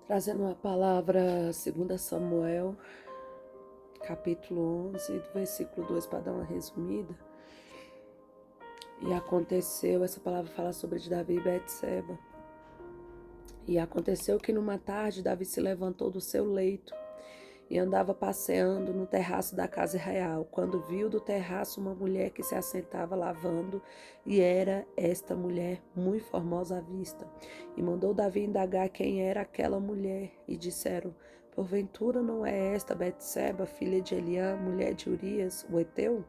Trazendo uma palavra, 2 Samuel, capítulo 11, do versículo 2, para dar uma resumida. E aconteceu, essa palavra fala sobre Davi e Betseba. E aconteceu que numa tarde Davi se levantou do seu leito e andava passeando no terraço da casa real, quando viu do terraço uma mulher que se assentava lavando, e era esta mulher muito formosa à vista. E mandou Davi indagar quem era aquela mulher, e disseram: porventura não é esta Betseba, filha de Eliã, mulher de Urias, o heteu?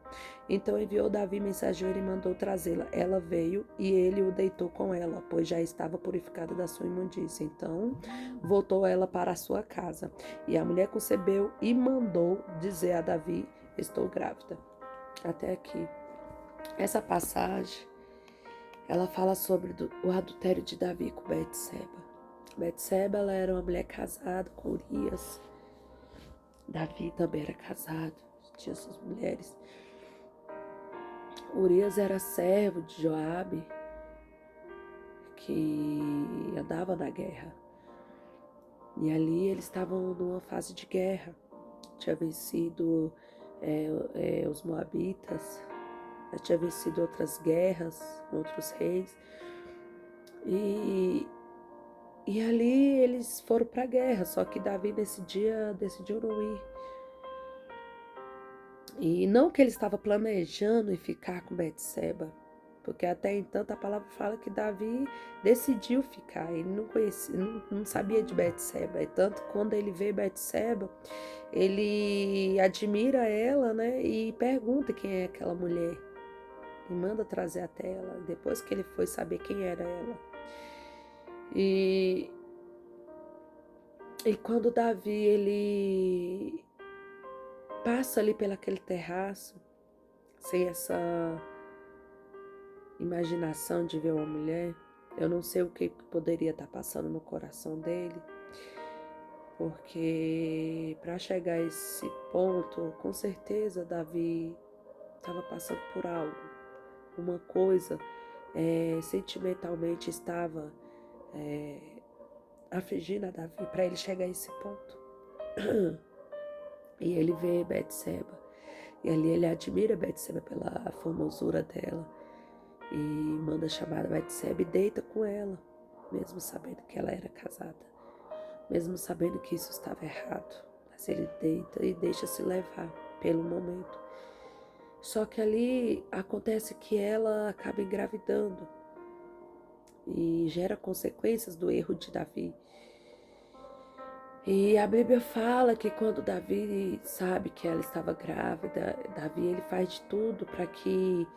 Então enviou Davi mensageiro e mandou trazê-la. Ela veio e ele o deitou com ela, pois já estava purificada da sua imundícia. Então voltou ela para a sua casa. E a mulher concebeu e mandou dizer a Davi: estou grávida. Até aqui. Essa passagem, ela fala sobre o adultério de Davi com Betseba. Betseba, ela era uma mulher casada com Urias. Davi também era casado, tinha suas mulheres. Urias era servo de Joabe, que andava na guerra. E ali eles estavam numa fase de guerra. Tinha vencido os Moabitas, já tinha vencido outras guerras, outros reis. E ali eles foram para a guerra, só que Davi nesse dia decidiu não ir. E não que ele estava planejando em ficar com Betseba, porque até então a palavra fala que Davi decidiu ficar, ele não conhecia, não sabia de Betseba. E tanto quando ele vê Betseba, ele admira ela, né, e pergunta quem é aquela mulher. E manda trazer até ela, depois que ele foi saber quem era ela. E quando Davi, ele passa ali pelaquele terraço, sem essa imaginação de ver uma mulher, eu não sei o que poderia estar passando no coração dele, porque para chegar a esse ponto, com certeza Davi estava passando por algo, uma coisa, sentimentalmente estava afligindo a Davi para ele chegar a esse ponto. E ele vê Betseba, e ali ele admira Betseba pela formosura dela, e manda chamar Betseba e deita com ela, mesmo sabendo que ela era casada, mesmo sabendo que isso estava errado. Mas ele deita e deixa se levar pelo momento. Só que ali acontece que ela acaba engravidando e gera consequências do erro de Davi. E a Bíblia fala que quando Davi sabe que ela estava grávida, Davi ele faz de tudo para que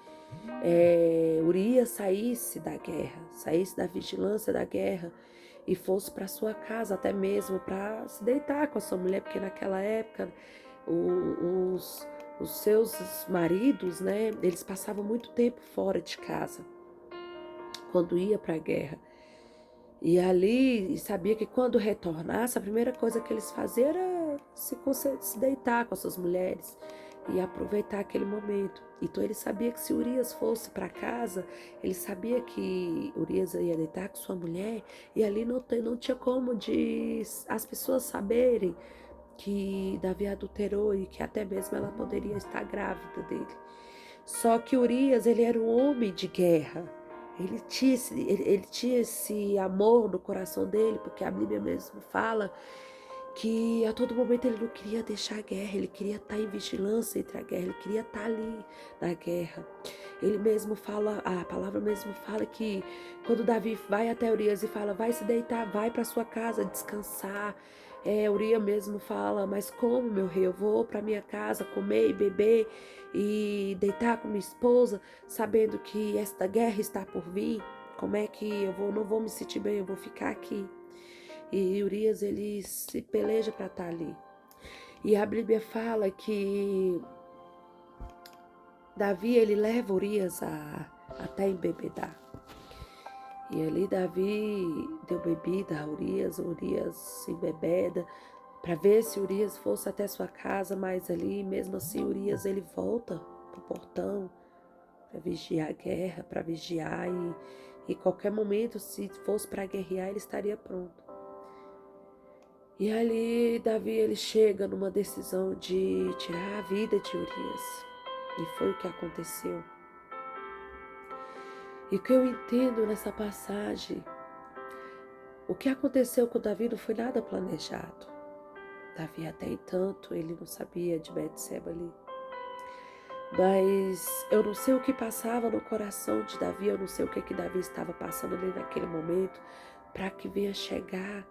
Urias saísse da guerra, saísse da vigilância da guerra e fosse para sua casa, até mesmo para se deitar com a sua mulher, porque naquela época os seus maridos, né, eles passavam muito tempo fora de casa quando ia para a guerra. E ali sabia que quando retornasse, a primeira coisa que eles faziam era se deitar com as suas mulheres e aproveitar aquele momento. Então ele sabia que se Urias fosse para casa, ele sabia que Urias ia deitar com sua mulher, e ali não tinha como as pessoas saberem que Davi adulterou e que até mesmo ela poderia estar grávida dele. Só que Urias, ele era um homem de guerra. Ele tinha esse amor no coração dele, porque a Bíblia mesmo fala que a todo momento ele não queria deixar a guerra, ele queria estar em vigilância entre a guerra, ele queria estar ali na guerra. Ele mesmo fala, a palavra mesmo fala que quando Davi vai até Urias e fala: vai se deitar, vai para sua casa descansar. Urias mesmo fala: mas como, meu rei, eu vou para minha casa comer e beber e deitar com minha esposa, sabendo que esta guerra está por vir? Como é que não vou me sentir bem, eu vou ficar aqui? E Urias, ele se peleja para estar ali. E a Bíblia fala que Davi, ele leva Urias até embebedar. E ali Davi deu bebida a Urias se embebeda, para ver se Urias fosse até sua casa, mas ali, mesmo assim, Urias, ele volta pro portão para vigiar a guerra, para vigiar, e qualquer momento, se fosse para guerrear, ele estaria pronto. E ali Davi ele chega numa decisão de tirar a vida de Urias. E foi o que aconteceu. E o que eu entendo nessa passagem, o que aconteceu com Davi não foi nada planejado. Davi até entanto, ele não sabia de Betseba ali. Mas eu não sei o que passava no coração de Davi, eu não sei o que Davi estava passando ali naquele momento para que venha chegar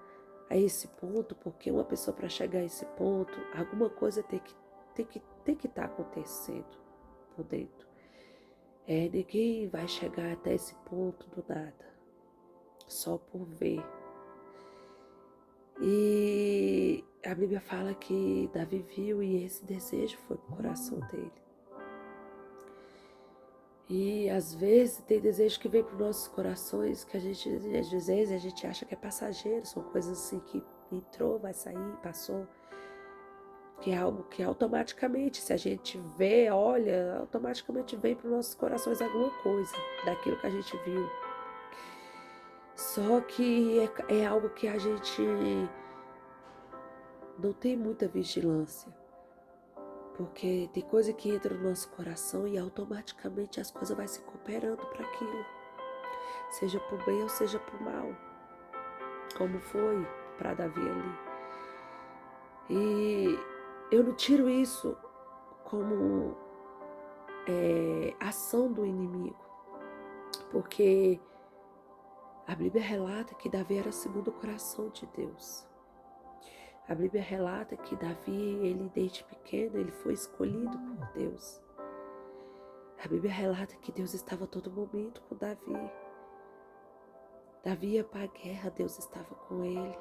a esse ponto, porque uma pessoa para chegar a esse ponto, alguma coisa tem que estar acontecendo por dentro. Ninguém vai chegar até esse ponto do nada, só por ver. E a Bíblia fala que Davi viu e esse desejo foi pro coração dele. E às vezes tem desejo que vem para os nossos corações que às vezes a gente acha que é passageiro, são coisas assim que entrou, vai sair, passou, que é algo que automaticamente, se a gente vê, olha, automaticamente vem para os nossos corações alguma coisa daquilo que a gente viu. Só que é algo que a gente não tem muita vigilância. Porque tem coisa que entra no nosso coração e automaticamente as coisas vão se cooperando para aquilo. Seja por bem ou seja por mal. Como foi para Davi ali. E eu não tiro isso como ação do inimigo. Porque a Bíblia relata que Davi era segundo o coração de Deus. A Bíblia relata que Davi, ele desde pequeno, ele foi escolhido por Deus. A Bíblia relata que Deus estava a todo momento com Davi. Davi ia para a guerra, Deus estava com ele.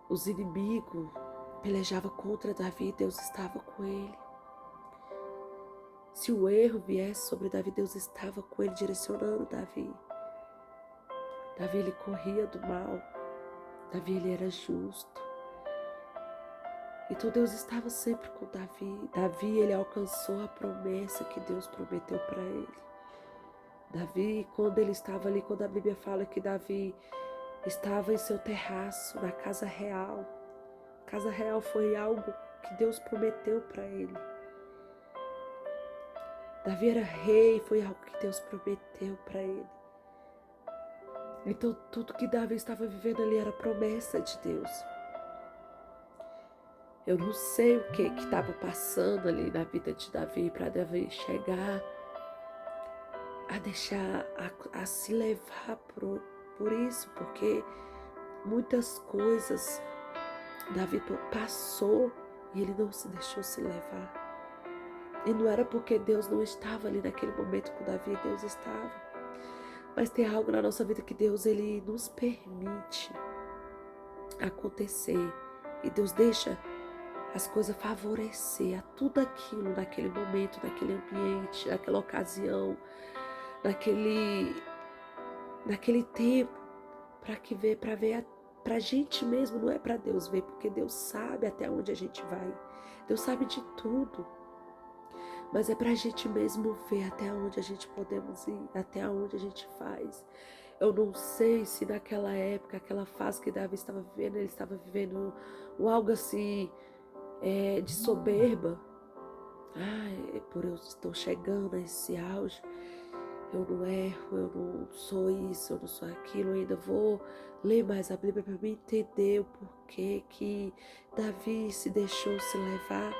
Os inimigos pelejavam contra Davi, Deus estava com ele. Se o erro viesse sobre Davi, Deus estava com ele, direcionando Davi. Davi, ele corria do mal. Davi, ele era justo. Então Deus estava sempre com Davi. Davi, ele alcançou a promessa que Deus prometeu para ele. Davi, quando ele estava ali, quando a Bíblia fala que Davi estava em seu terraço, na casa real. A casa real foi algo que Deus prometeu para ele. Davi era rei, foi algo que Deus prometeu para ele. Então tudo que Davi estava vivendo ali era promessa de Deus. Eu não sei o que estava passando ali na vida de Davi para Davi chegar a deixar, a se levar por isso, porque muitas coisas Davi passou e ele não se deixou se levar. E não era porque Deus não estava ali naquele momento com Davi, Deus estava. Mas tem algo na nossa vida que Deus, ele nos permite acontecer. E Deus deixa as coisas favorecer a tudo aquilo naquele momento, naquele ambiente, naquela ocasião, naquele tempo, para ver para a gente mesmo, não é para Deus ver, porque Deus sabe até onde a gente vai. Deus sabe de tudo. Mas é para a gente mesmo ver até onde a gente podemos ir, até onde a gente faz. Eu não sei se naquela época, aquela fase que Davi estava vivendo, ele estava vivendo algo assim de soberba. Por eu estou chegando a esse auge, eu não erro, eu não sou isso, eu não sou aquilo, eu ainda vou ler mais a Bíblia para me entender o porquê que Davi se deixou se levar.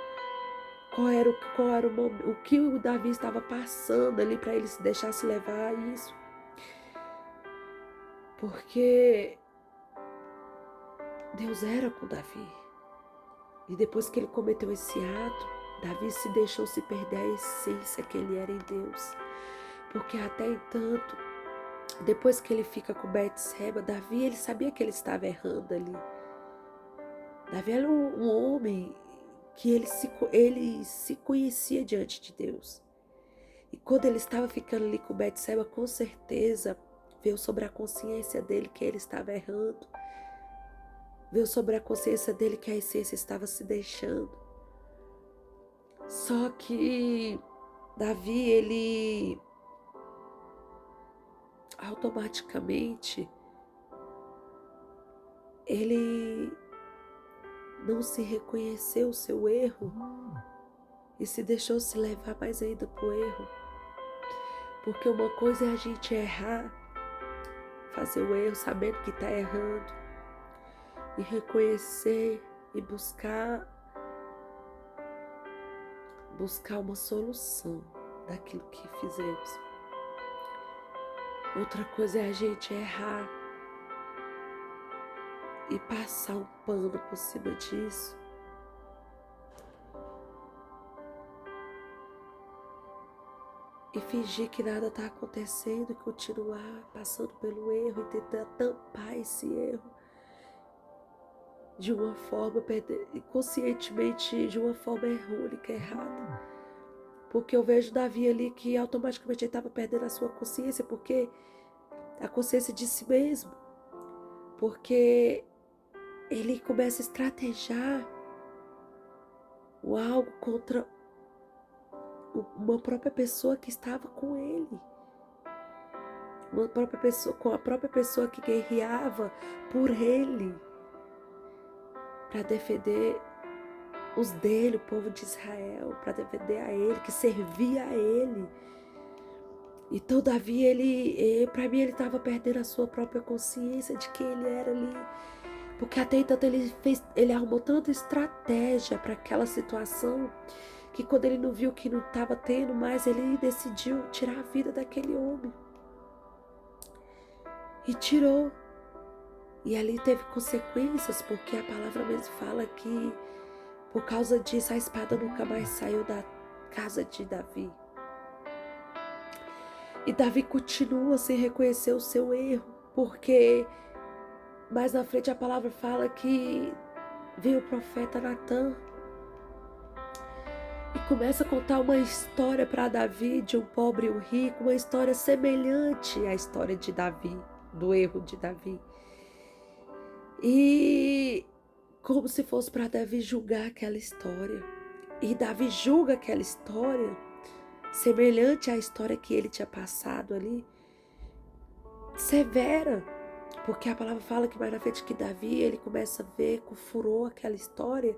Qual era o que o Davi estava passando ali para ele se deixar se levar a isso? Porque Deus era com Davi. E depois que ele cometeu esse ato, Davi se deixou se perder a essência que ele era em Deus. Porque até entanto, depois que ele fica com Betseba, Davi, ele sabia que ele estava errando ali. Davi era um homem que ele se conhecia diante de Deus. E quando ele estava ficando ali com Betseba, com certeza veio sobre a consciência dele que ele estava errando. Veio sobre a consciência dele que a essência estava se deixando. Só que Davi, ele automaticamente ele não se reconheceu o seu erro e se deixou se levar mais ainda para o erro. Porque uma coisa é a gente errar, fazer o erro sabendo que está errando, e reconhecer e buscar uma solução daquilo que fizemos. Outra coisa é a gente errar e passar um pano por cima disso. E fingir que nada está acontecendo e continuar passando pelo erro e tentar tampar esse erro de uma forma, conscientemente, de uma forma única, errada. Porque eu vejo Davi ali que automaticamente ele estava perdendo a sua consciência, porque a consciência de si mesmo. Porque ele começa a estrategiar algo contra uma própria pessoa que estava com ele. Uma própria pessoa, com a própria pessoa que guerreava por ele, para defender os dele, o povo de Israel, para defender a ele, que servia a ele. Então Davi, para mim, ele estava perdendo a sua própria consciência de quem ele era ali. Porque até então ele arrumou tanta estratégia para aquela situação, que quando ele não viu que não estava tendo mais, ele decidiu tirar a vida daquele homem. E tirou. E ali teve consequências, porque a palavra mesmo fala que por causa disso a espada nunca mais saiu da casa de Davi. E Davi continua sem reconhecer o seu erro, porque mais na frente a palavra fala que veio o profeta Natan e começa a contar uma história para Davi de um pobre e um rico, uma história semelhante à história de Davi, do erro de Davi. E como se fosse para Davi julgar aquela história. E Davi julga aquela história semelhante à história que ele tinha passado ali, severa. Porque a palavra fala que mais na frente que Davi, ele começa a ver com furor aquela história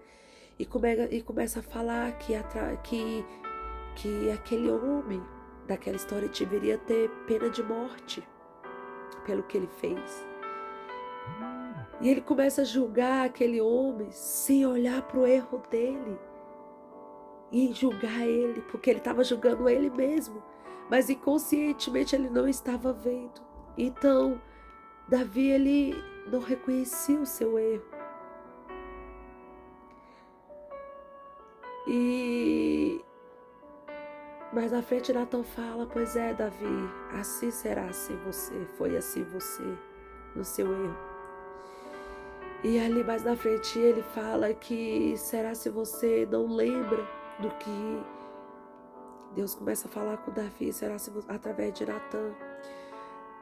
e começa a falar que aquele homem daquela história deveria ter pena de morte pelo que ele fez. E ele começa a julgar aquele homem sem olhar para o erro dele e julgar ele, porque ele estava julgando ele mesmo, mas inconscientemente ele não estava vendo. Então Davi, ele não reconhecia o seu erro. E mais na frente Natan fala: pois é, Davi, assim será assim você, foi assim você, no seu erro. E ali mais na frente ele fala que será se você não lembra do que Deus começa a falar com Davi, será se através de Natan,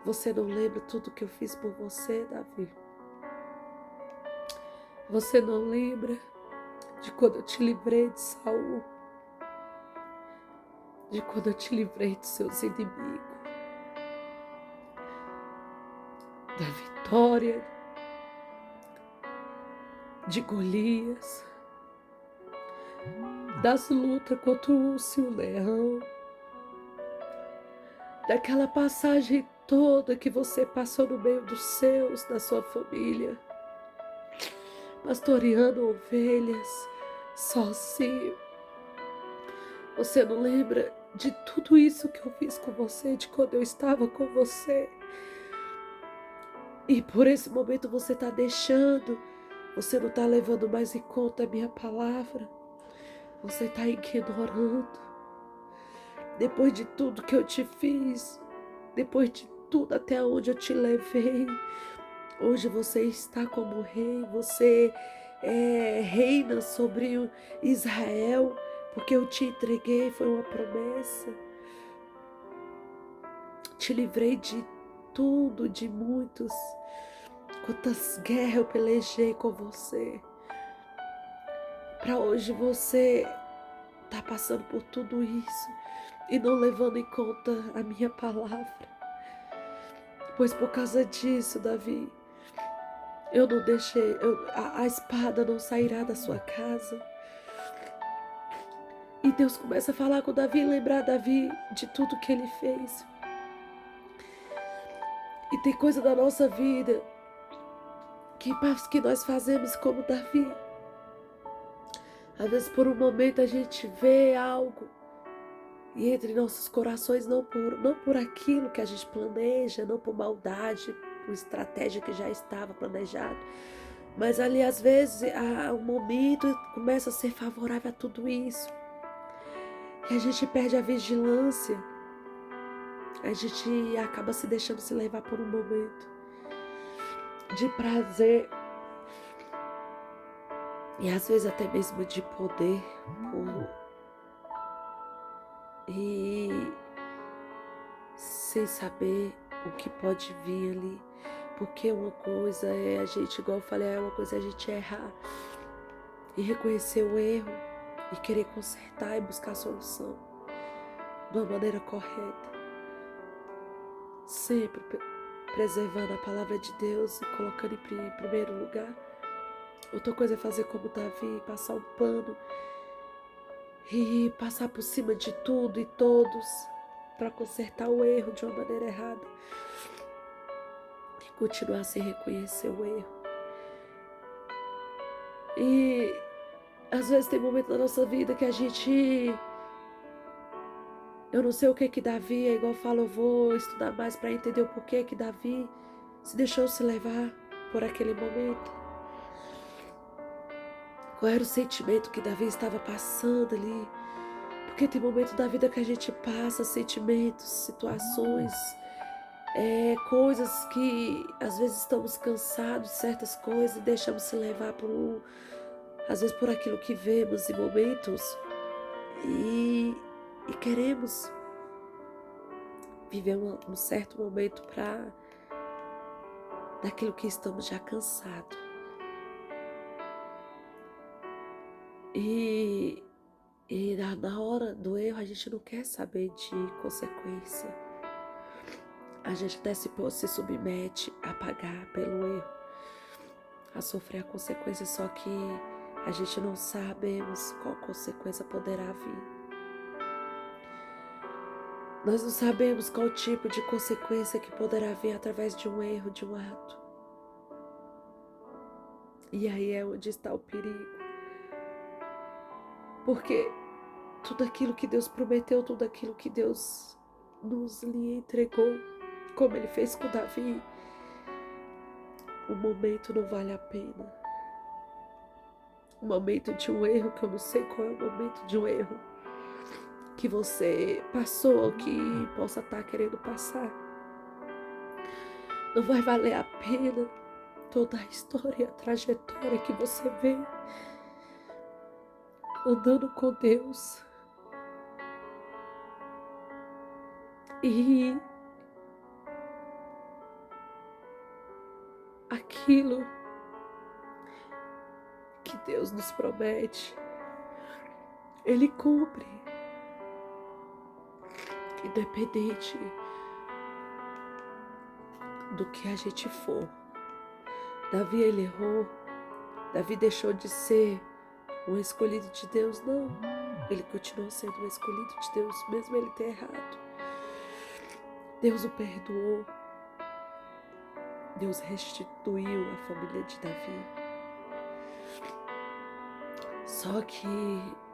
você não lembra tudo que eu fiz por você, Davi? Você não lembra de quando eu te livrei de Saul? De quando eu te livrei dos seus inimigos? Da vitória de Golias? Das lutas contra o urso e o leão? Daquela passagem toda que você passou no meio dos seus, da sua família, pastoreando ovelhas, sozinho? Você não lembra de tudo isso que eu fiz com você, de quando eu estava com você? E por esse momento você está deixando, você não está levando mais em conta a minha palavra, você está ignorando. Depois de tudo que eu te fiz, depois de tudo até onde eu te levei, hoje você está como rei, você reina sobre Israel, porque eu te entreguei, foi uma promessa. Te livrei de tudo, de muitos. Quantas guerras eu pelejei com você. Para hoje você tá passando por tudo isso e não levando em conta a minha palavra. Pois por causa disso, Davi, Eu não deixei, a espada não sairá da sua casa. E Deus começa a falar com Davi, lembrar Davi de tudo que ele fez. E tem coisa da nossa vida que nós fazemos como Davi. Às vezes por um momento a gente vê algo e entre nossos corações não por aquilo que a gente planeja, não por maldade, por estratégia que já estava planejado. Mas ali às vezes o momento começa a ser favorável a tudo isso. E a gente perde a vigilância. A gente acaba se deixando se levar por um momento de prazer. E às vezes até mesmo de poder. E sem saber o que pode vir ali. Porque uma coisa é a gente, igual eu falei, uma coisa é a gente errar e reconhecer o erro e querer consertar e buscar a solução de uma maneira correta. Sempre preservando a palavra de Deus e colocando em primeiro lugar. Outra coisa é fazer como Davi, passar um pano e passar por cima de tudo e todos para consertar o erro de uma maneira errada. E continuar sem reconhecer o erro. E às vezes tem momentos da nossa vida que a gente... Eu não sei o que Davi, é igual eu falo, eu vou estudar mais para entender o porquê que Davi se deixou se levar por aquele momento. Qual era o sentimento que Davi estava passando ali? Porque tem momentos da vida que a gente passa sentimentos, situações, coisas que às vezes estamos cansados de certas coisas e deixamos se levar às vezes por aquilo que vemos em momentos e queremos viver um certo momento daquilo que estamos já cansados. E na hora do erro a gente não quer saber de consequência. A gente até se submete a pagar pelo erro, a sofrer a consequência, só que a gente não sabemos qual consequência poderá vir. Nós não sabemos qual tipo de consequência que poderá vir através de um erro, de um ato. E aí é onde está o perigo. Porque tudo aquilo que Deus prometeu, tudo aquilo que Deus nos lhe entregou, como Ele fez com Davi, o momento não vale a pena. O momento de um erro, que eu não sei qual é o momento de um erro que você passou ou que possa estar querendo passar, não vai valer a pena toda a história, a trajetória que você vê andando com Deus. E aquilo que Deus nos promete, Ele cumpre. Independente do que a gente for. Davi, ele errou. Davi deixou de ser um escolhido de Deus? Não. Ele continuou sendo um escolhido de Deus, mesmo ele ter errado. Deus o perdoou. Deus restituiu a família de Davi. Só que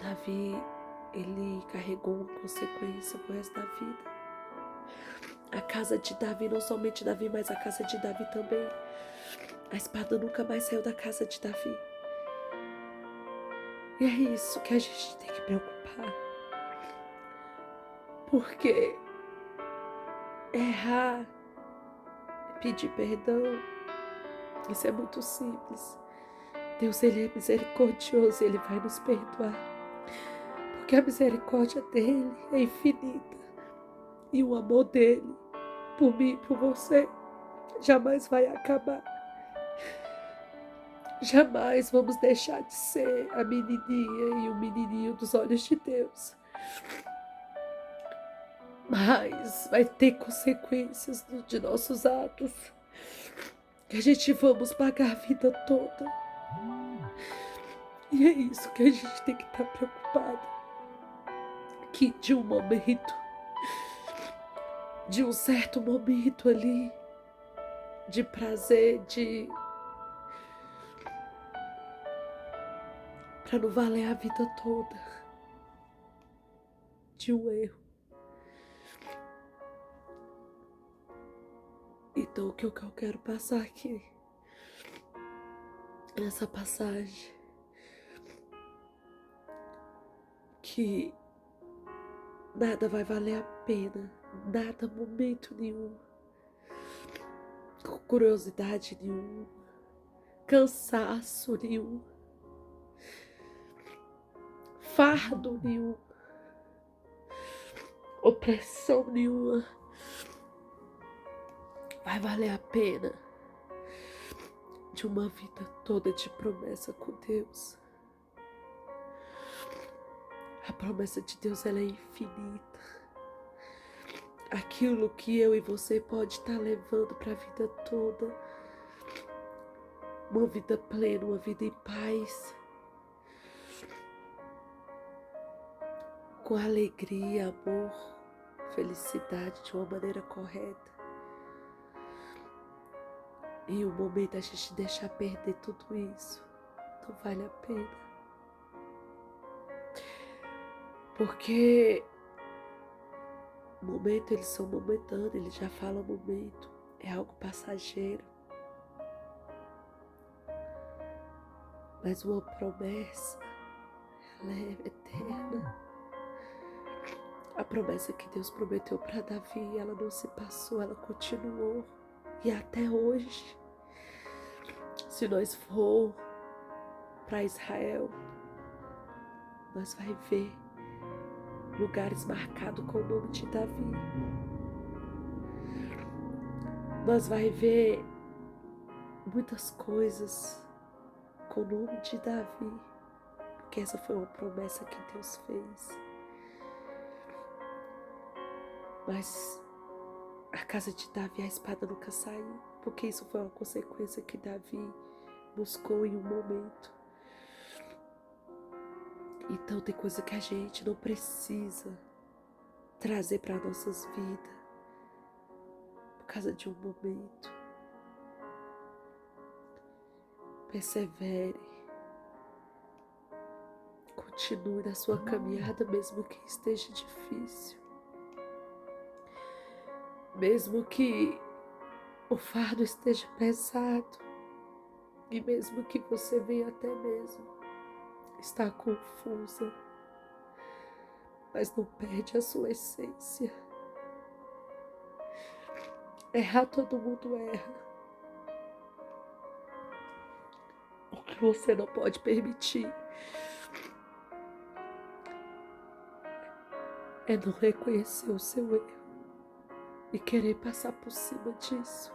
Davi, ele carregou uma consequência pro resto da vida. A casa de Davi, não somente Davi, mas a casa de Davi também. A espada nunca mais saiu da casa de Davi. E é isso que a gente tem que preocupar. Porque errar, pedir perdão, isso é muito simples. Deus, ele é misericordioso, ele vai nos perdoar. Porque a misericórdia dele é infinita. E o amor dele por mim e por você jamais vai acabar. Jamais vamos deixar de ser a menininha e o menininho dos olhos de Deus. Mas vai ter consequências de nossos atos. que a gente vamos pagar a vida toda. E é isso que a gente tem que estar preocupado. Que de um momento, de um certo momento ali, de prazer, para não valer a vida toda, de um erro. Então o que eu quero passar aqui, nessa passagem, que nada vai valer a pena, nada, momento nenhum, curiosidade nenhuma, cansaço nenhum, fardo nenhum, opressão nenhuma vai valer a pena de uma vida toda de promessa com Deus. A promessa de Deus, ela é infinita. Aquilo que eu e você pode estar levando para a vida toda, uma vida plena, uma vida em paz, com alegria, amor, felicidade, de uma maneira correta. E o momento a gente deixar perder tudo isso, não vale a pena. Porque momento, eles são momentâneos, ele já fala momento, é algo passageiro. Mas uma promessa, ela é eterna. A promessa que Deus prometeu para Davi, ela não se passou, ela continuou. E até hoje, se nós for para Israel, nós vai ver lugares marcados com o nome de Davi. Nós vai ver muitas coisas com o nome de Davi, porque essa foi uma promessa que Deus fez. Mas a casa de Davi, a espada nunca saiu, porque isso foi uma consequência que Davi buscou em um momento. Então tem coisa que a gente não precisa trazer para nossas vidas por causa de um momento. Persevere, continue na sua caminhada, mesmo que esteja difícil, mesmo que o fardo esteja pesado, e mesmo que você venha até mesmo estar confusa, mas não perde a sua essência. Errar, todo mundo erra. O que você não pode permitir é não reconhecer o seu erro e querer passar por cima disso,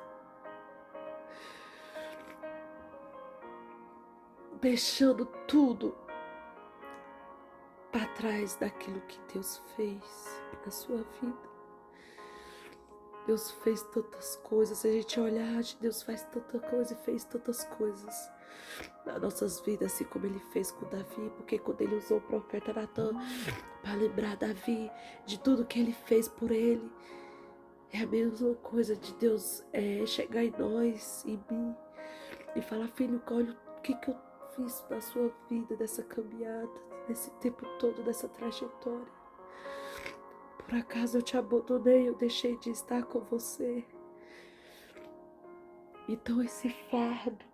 deixando tudo para trás daquilo que Deus fez na sua vida. Deus fez tantas coisas, se a gente olhar, Deus faz tanta coisa e fez tantas coisas nas nossas vidas, assim como Ele fez com Davi, porque quando Ele usou o profeta Natan para lembrar Davi de tudo que Ele fez por ele, é a mesma coisa de Deus chegar em nós, em mim, e falar: filho, olha o que eu fiz na sua vida, dessa caminhada, nesse tempo todo, dessa trajetória. Por acaso eu te abandonei, eu deixei de estar com você. Então esse fardo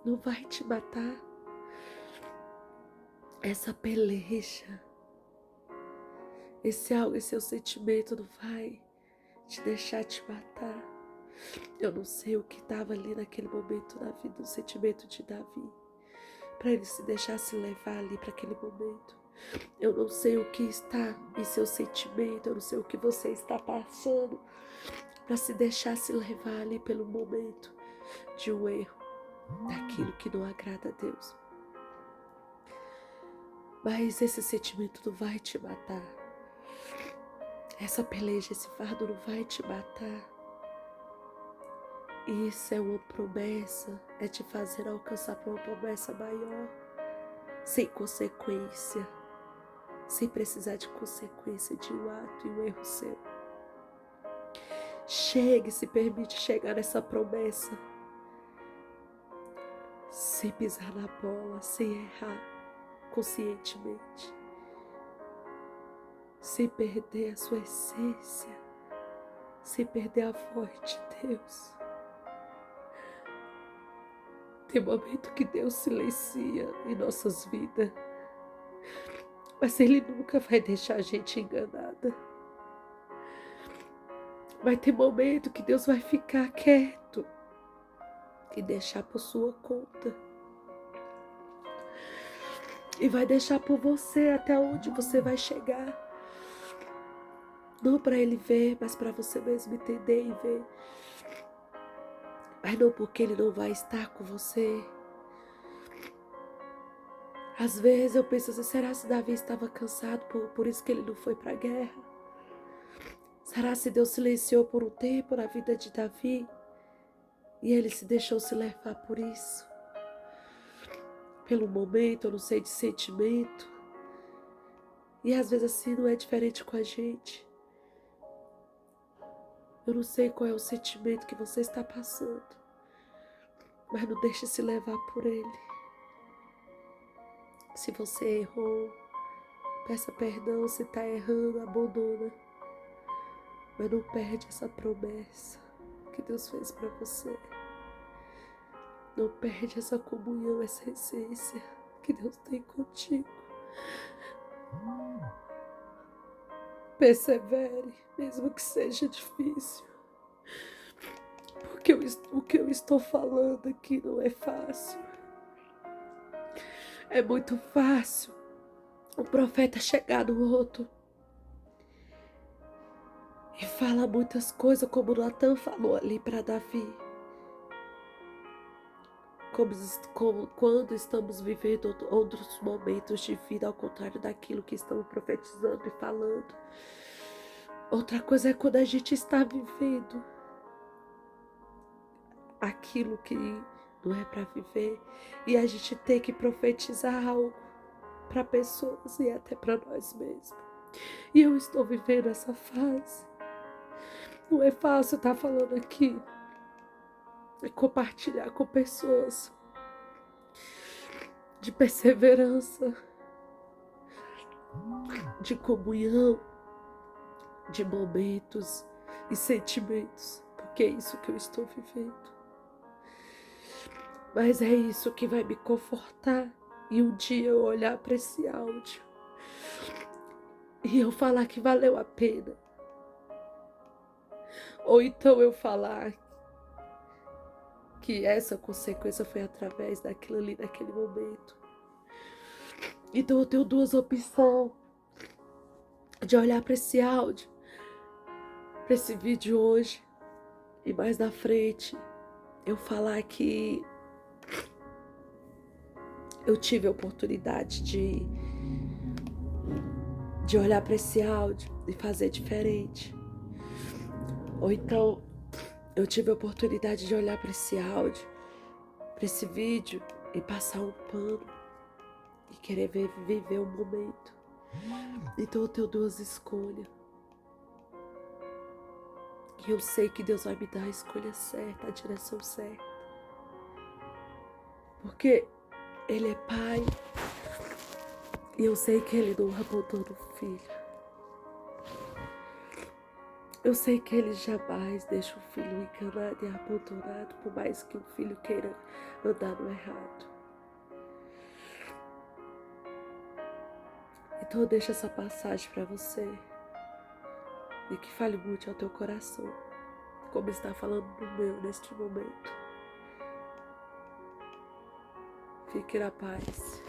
não vai te matar. Essa peleja, esse algo, esse seu sentimento não vai te deixar te matar. Eu não sei o que estava ali naquele momento na vida, o sentimento de Davi, para ele se deixar se levar ali para aquele momento. Eu não sei o que está em seu sentimento, eu não sei o que você está passando para se deixar se levar ali pelo momento de um erro, daquilo que não agrada a Deus. Mas esse sentimento não vai te matar. Essa peleja, esse fardo não vai te matar. Isso é uma promessa, é te fazer alcançar para uma promessa maior, sem consequência, sem precisar de consequência de um ato e um erro seu. Chegue, se permite chegar nessa promessa, sem pisar na bola, sem errar conscientemente, sem perder a sua essência, sem perder a voz de Deus. Tem momento que Deus silencia em nossas vidas, mas Ele nunca vai deixar a gente enganada. Vai ter momento que Deus vai ficar quieto e deixar por sua conta. E vai deixar por você até onde você vai chegar. Não para Ele ver, mas para você mesmo entender e ver. Mas não porque Ele não vai estar com você. Às vezes eu penso assim, será se Davi estava cansado, por isso que ele não foi para a guerra? Será se Deus silenciou por um tempo na vida de Davi e ele se deixou se levar por isso? Pelo momento, eu não sei, de sentimento. E às vezes assim não é diferente com a gente. Eu não sei qual é o sentimento que você está passando, mas não deixe se levar por ele. Se você errou, peça perdão. Se está errando, abandona. Mas não perde essa promessa que Deus fez para você. Não perde essa comunhão, essa essência que Deus tem contigo. Persevere, mesmo que seja difícil. Porque o que eu estou falando aqui não é fácil. É muito fácil o profeta chegar no outro e fala muitas coisas, como Natan falou ali para Davi. Como quando estamos vivendo outros momentos de vida, ao contrário daquilo que estamos profetizando e falando. Outra coisa é quando a gente está vivendo aquilo que não é para viver e a gente tem que profetizar algo para pessoas e até para nós mesmos. E eu estou vivendo essa fase. Não é fácil estar falando aqui e compartilhar com pessoas de perseverança, de comunhão, de momentos e sentimentos, porque é isso que eu estou vivendo. Mas é isso que vai me confortar. E um dia eu olhar para esse áudio e eu falar que valeu a pena. Ou então eu falar que essa consequência foi através daquilo ali, naquele momento. Então eu tenho duas opções de olhar para esse áudio, para esse vídeo hoje, e mais na frente eu falar que eu tive a oportunidade de olhar para esse áudio e fazer diferente. Ou então eu tive a oportunidade de olhar para esse áudio, para esse vídeo e passar um pano e querer viver o momento. Então eu tenho duas escolhas. E eu sei que Deus vai me dar a escolha certa, a direção certa. Porque Ele é Pai. E eu sei que Ele não abandona o filho. Eu sei que Ele jamais deixa o filho enganado e abandonado, por mais que o filho queira andar no errado. Então eu deixo essa passagem para você e que fale muito ao teu coração, como está falando no meu neste momento. Fique na paz.